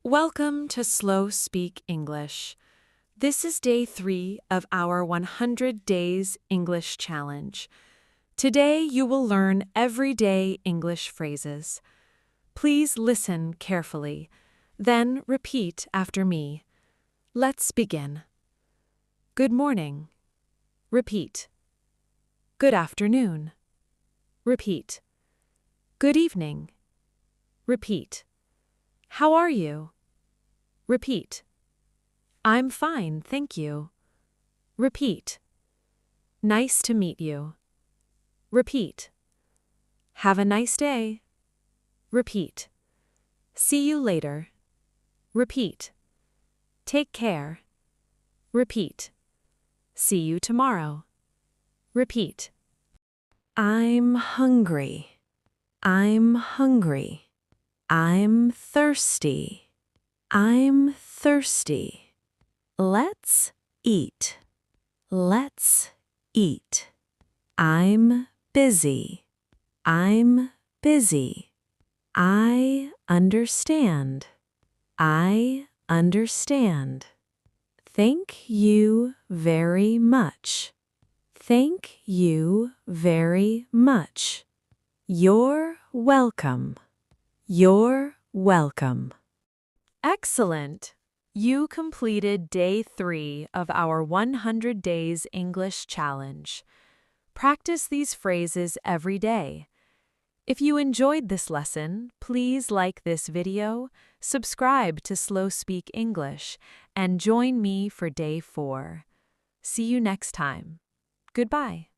Welcome to SlowSpeak English. This is day 3 of our 100 Days English Challenge. Today you will learn everyday English phrases. Please listen carefully, then repeat after me. Let's begin. Good morning. Repeat. Good afternoon. Repeat. Good evening. Repeat. How are you? Repeat. I'm fine, thank you. Repeat. Nice to meet you. Repeat. Have a nice day. Repeat. See you later. Repeat. Take care. Repeat. See you tomorrow. Repeat. I'm hungry. I'm hungry. I'm thirsty. I'm thirsty. Let's eat. Let's eat. I'm busy. I'm busy. I understand. I understand. Thank you very much. Thank you very much. You're welcome. You're welcome. Excellent! You completed day 3 of our 100 Days English Challenge. Practice these phrases every day. If you enjoyed this lesson, please like this video, subscribe to SlowSpeak English, and join me for day 4. See you next time. Goodbye.